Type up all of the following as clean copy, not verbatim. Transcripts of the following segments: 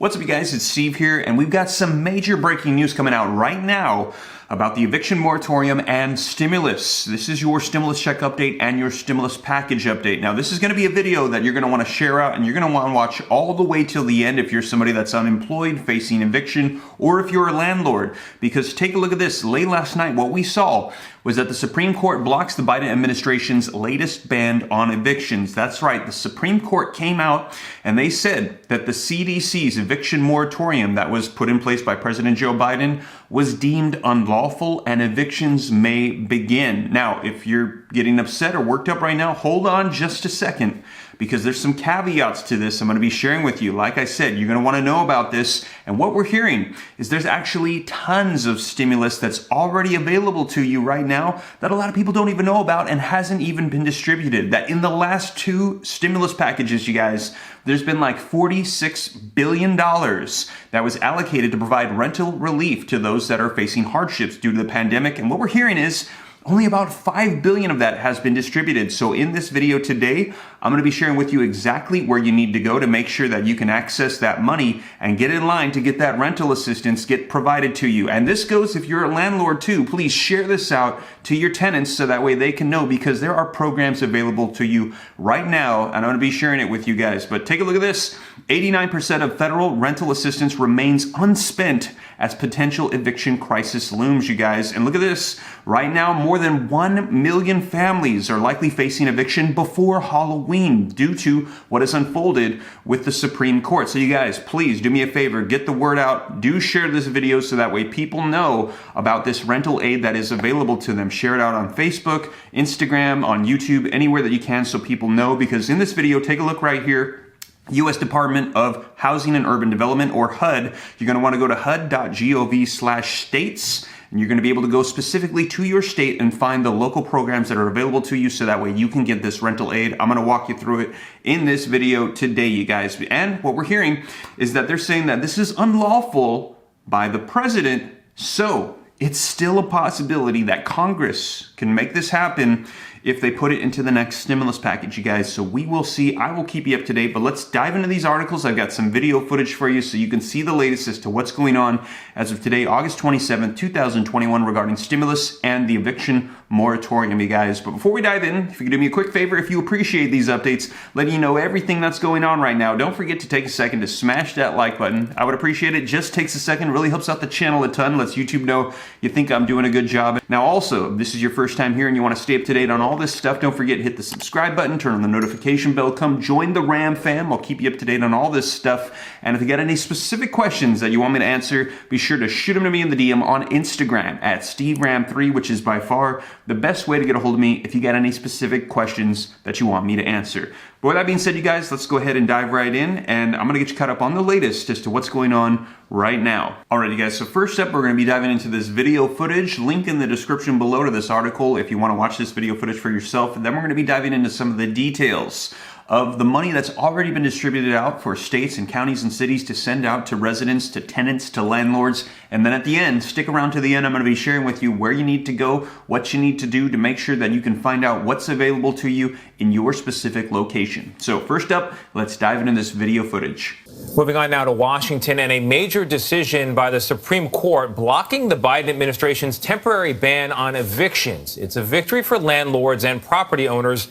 What's up, you guys? It's Steve here, and we've got some major breaking news coming out right now about the eviction moratorium and stimulus. This is your stimulus check update and your stimulus package update. Now, this is going to be a video that you're going to want to share out, and you're going to want to watch all the way till the end if you're somebody that's unemployed, facing eviction, or if you're a landlord. Because take a look at this. Late last night, what we saw was that the Supreme Court blocks the Biden administration's latest ban on evictions. That's right, the Supreme Court came out and they said that the CDC's eviction moratorium that was put in place by President Joe Biden was deemed unlawful and evictions may begin. Now, if you're getting upset or worked up right now, hold on just a second, because there's some caveats to this I'm going to be sharing with you. Like I said, you're going to want to know about this. And what we're hearing is there's actually tons of stimulus that's already available to you right now that a lot of people don't even know about and hasn't even been distributed. That in the last two stimulus packages, you guys, there's been like $46 billion that was allocated to provide rental relief to those that are facing hardships due to the pandemic. And what we're hearing is only about $5 billion of that has been distributed. So in this video today, I'm going to be sharing with you exactly where you need to go to make sure that you can access that money and get in line to get that rental assistance get provided to you. And this goes if you're a landlord too. Please share this out to your tenants so that way they can know, because there are programs available to you right now, and I'm going to be sharing it with you guys. But take a look at this. 89% of federal rental assistance remains unspent as potential eviction crisis looms, you guys. And look at this. Right now, more than 1 million families are likely facing eviction before Halloween due to what has unfolded with the Supreme Court. So you guys, please do me a favor, get the word out. Do share this video so that way people know about this rental aid that is available to them. Share it out on Facebook, Instagram, on YouTube, anywhere that you can so people know, because in this video, take a look right here. U.S. Department of Housing and Urban Development, or HUD. You're going to want to go to hud.gov/states, and you're going to be able to go specifically to your state and find the local programs that are available to you so that way you can get this rental aid. I'm going to walk you through it in this video today, you guys. And what we're hearing is that they're saying that this is unlawful by the president, so it's still a possibility that Congress can make this happen if they put it into the next stimulus package, you guys. So we will see. I will keep you up to date, but let's dive into these articles. I've got some video footage for you so you can see the latest as to what's going on as of today, August 27th, 2021, regarding stimulus and the eviction moratorium, you guys. But before we dive in, if you could do me a quick favor, if you appreciate these updates, letting you know everything that's going on right now, don't forget to take a second to smash that like button. I would appreciate it. Just takes a second, really helps out the channel a ton, lets YouTube know you think I'm doing a good job. Now also, if this is your first time here and you want to stay up to date on all this stuff, don't forget to hit the subscribe button, turn on the notification bell, come join the RAM fam. I'll keep you up to date on all this stuff. And if you got any specific questions that you want me to answer, be sure to shoot them to me in the DM on Instagram at SteveRam3, which is by far the best way to get a hold of me if you got any specific questions that you want me to answer. But with that being said, you guys, let's go ahead and dive right in, and I'm going to get you caught up on the latest as to what's going on right now. Alright, you guys, so first up, we're going to be diving into this video footage. Link in the description below to this article if you want to watch this video footage for yourself. And then we're going to be diving into some of the details of the money that's already been distributed out for states and counties and cities to send out to residents, to tenants, to landlords. And then at the end, stick around to the end, I'm going to be sharing with you where you need to go, what you need to do to make sure that you can find out what's available to you in your specific location. So first up, let's dive into this video footage. Moving on now to Washington, and a major decision by the Supreme Court blocking the Biden administration's temporary ban on evictions. It's a victory for landlords and property owners,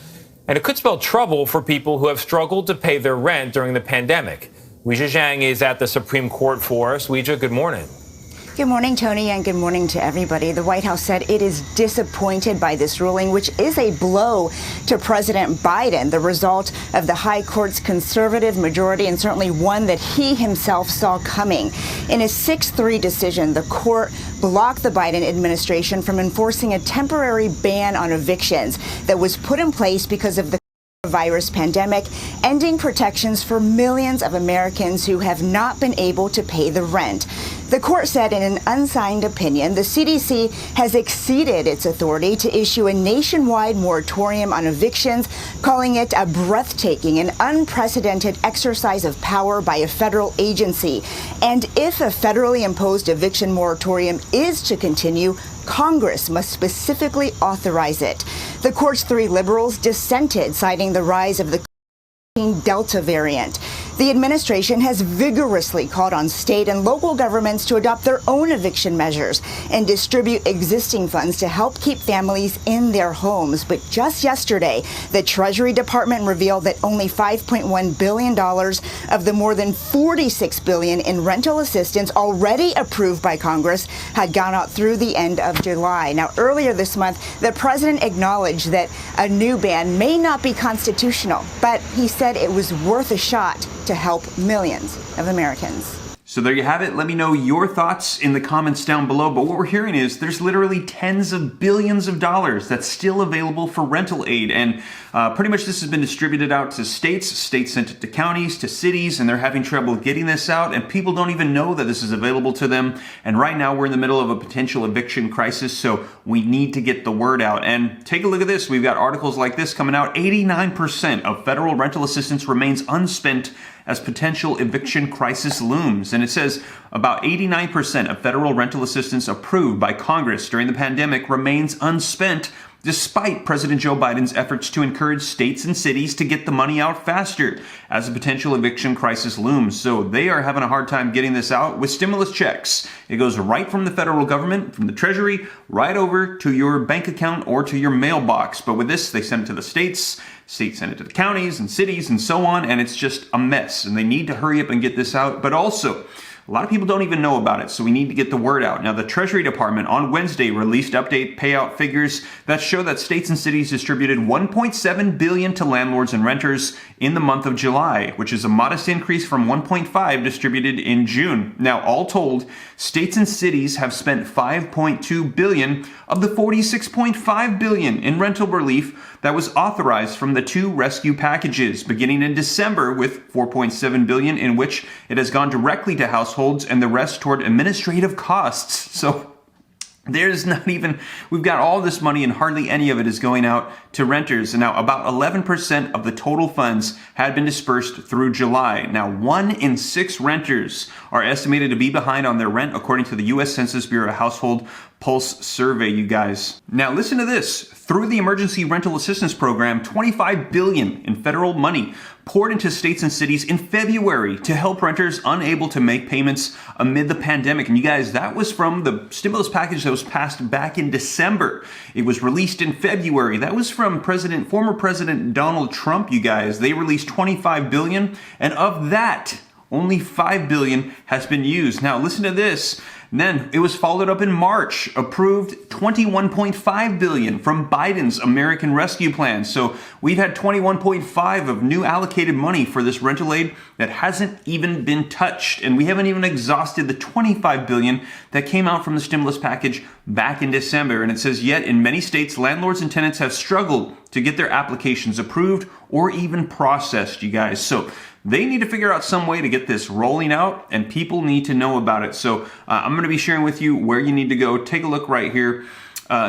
and it could spell trouble for people who have struggled to pay their rent during the pandemic. Weijia Zhang is at the Supreme Court for us. Weijia, good morning. Good morning, Tony, and good morning to everybody. The White House said it is disappointed by this ruling, which is a blow to President Biden, the result of the high court's conservative majority, and certainly one that he himself saw coming. In a 6-3 decision, the court blocked the Biden administration from enforcing a temporary ban on evictions that was put in place because of the virus pandemic, ending protections for millions of Americans who have not been able to pay the rent. The court said in an unsigned opinion, the CDC has exceeded its authority to issue a nationwide moratorium on evictions, calling it a breathtaking and unprecedented exercise of power by a federal agency. And if a federally imposed eviction moratorium is to continue, Congress must specifically authorize it. The court's 3 liberals dissented, citing the rise of the Delta variant. The administration has vigorously called on state and local governments to adopt their own eviction measures and distribute existing funds to help keep families in their homes. But just yesterday, the Treasury Department revealed that only $5.1 billion of the more than $46 billion in rental assistance already approved by Congress had gone out through the end of July. Now, earlier this month, the president acknowledged that a new ban may not be constitutional, but he said it was worth a shot to help millions of Americans. So there you have it. Let me know your thoughts in the comments down below. But what we're hearing is there's literally tens of billions of dollars that's still available for rental aid. And pretty much this has been distributed out to states. States sent it to counties, to cities, and they're having trouble getting this out. And people don't even know that this is available to them. And right now we're in the middle of a potential eviction crisis. So we need to get the word out. And take a look at this. We've got articles like this coming out. 89% of federal rental assistance remains unspent as potential eviction crisis looms. And it says about 89% of federal rental assistance approved by Congress during the pandemic remains unspent, despite President Joe Biden's efforts to encourage states and cities to get the money out faster as a potential eviction crisis looms. So they are having a hard time getting this out with stimulus checks. It goes right from the federal government, from the Treasury, right over to your bank account or to your mailbox. But with this, they send it to the states send it to the counties and cities and so on, and it's just a mess. And they need to hurry up and get this out. But also, a lot of people don't even know about it, so we need to get the word out. Now, the Treasury Department on Wednesday released update payout figures that show that states and cities distributed $1.7 billion to landlords and renters in the month of July, which is a modest increase from $1.5 distributed in June. Now, all told, states and cities have spent $5.2 billion of the $46.5 billion in rental relief that was authorized from the two rescue packages, beginning in December with $4.7 billion, in which it has gone directly to households and the rest toward administrative costs. So there's not even, we've got all this money and hardly any of it is going out to renters. And now about 11% of the total funds had been dispersed through July. Now 1 in 6 renters are estimated to be behind on their rent, according to the U.S. Census Bureau Household Pulse survey, you guys. Now listen to this. Through the Emergency Rental Assistance Program, $25 billion in federal money poured into states and cities in February to help renters unable to make payments amid the pandemic. And you guys, that was from the stimulus package that was passed back in December. It was released in February. That was from former President Donald Trump, you guys. They released $25 billion, and of that, only $5 billion has been used. Now listen to this. And then it was followed up in March, approved $21.5 billion from Biden's American Rescue Plan. So we've had $21.5 of new allocated money for this rental aid that hasn't even been touched. And we haven't even exhausted the $25 billion that came out from the stimulus package back in December. And it says, yet in many states, landlords and tenants have struggled to get their applications approved or even processed, you guys. So they need to figure out some way to get this rolling out, and people need to know about it. So I'm going to be sharing with you where you need to go. Take a look right here.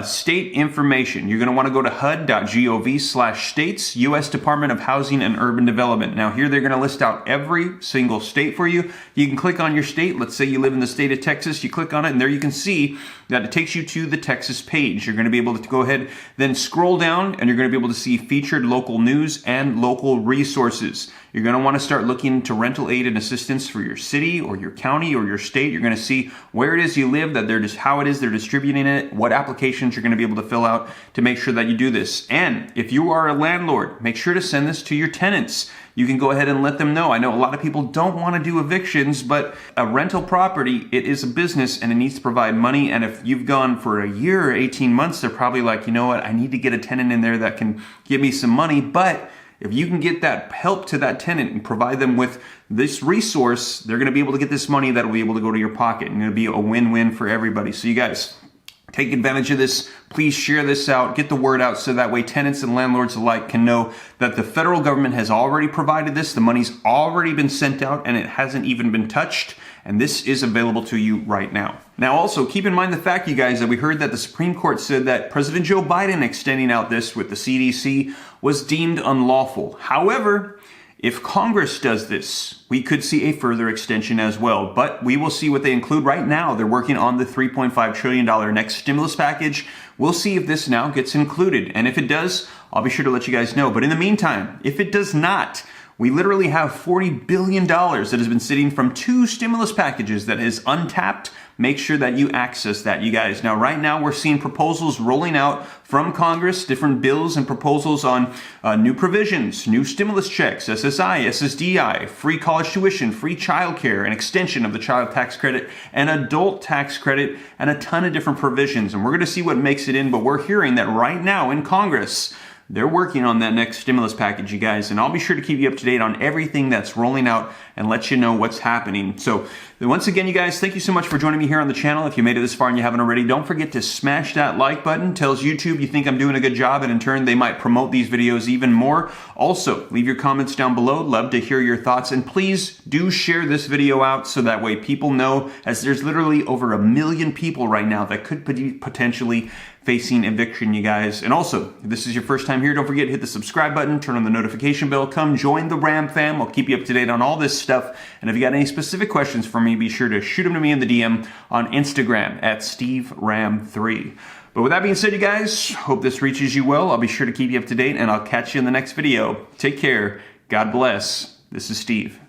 State information. You're going to want to go to hud.gov/states, U.S. Department of Housing and Urban Development. Now here they're going to list out every single state for you. You can click on your state. Let's say you live in the state of Texas. You click on it and there you can see that it takes you to the Texas page. You're going to be able to go ahead, then scroll down, and you're going to be able to see featured local news and local resources. You're going to want to start looking into rental aid and assistance for your city or your county or your state. You're going to see where it is you live, that they're just how it is they're distributing it, what applications you're going to be able to fill out to make sure that you do this. And if you are a landlord, make sure to send this to your tenants. You can go ahead and let them know. I know a lot of people don't want to do evictions, but a rental property, it is a business and it needs to provide money. And if you've gone for a year or 18 months, they're probably like, you know what, I need to get a tenant in there that can give me some money. But if you can get that help to that tenant and provide them with this resource, they're going to be able to get this money that will be able to go to your pocket. And it'll be a win-win for everybody. So you guys, take advantage of this. Please share this out. Get the word out so that way tenants and landlords alike can know that the federal government has already provided this. The money's already been sent out and it hasn't even been touched. And this is available to you right now. Now also keep in mind the fact, you guys, that we heard that the Supreme Court said that President Joe Biden extending out this with the CDC was deemed unlawful. However, if Congress does this, we could see a further extension as well. But we will see what they include right now. They're working on the $3.5 trillion next stimulus package. We'll see if this now gets included. And if it does, I'll be sure to let you guys know. But in the meantime, if it does not, We literally have $40 billion that has been sitting from 2 stimulus packages that is untapped. Make sure that you access that, you guys. Now, right now, we're seeing proposals rolling out from Congress, different bills and proposals on new provisions, new stimulus checks, SSI, SSDI, free college tuition, free childcare, an extension of the child tax credit, an adult tax credit, and a ton of different provisions. And we're going to see what makes it in, but we're hearing that right now in Congress, they're working on that next stimulus package, you guys, and I'll be sure to keep you up to date on everything that's rolling out and let you know what's happening. So once again, you guys, thank you so much for joining me here on the channel. If you made it this far and you haven't already, don't forget to smash that like button. Tells YouTube you think I'm doing a good job, and in turn, they might promote these videos even more. Also, leave your comments down below. Love to hear your thoughts, and please do share this video out so that way people know, as there's literally over 1 million people right now that could be potentially facing eviction, you guys. And also, if this is your first time here, don't forget to hit the subscribe button, turn on the notification bell, come join the Ram fam. I'll keep you up to date on all this stuff. And if you got any specific questions for me, be sure to shoot them to me in the DM on Instagram at SteveRam3. But with that being said, you guys, hope this reaches you well. I'll be sure to keep you up to date, and I'll catch you in the next video. Take care. God bless. This is Steve.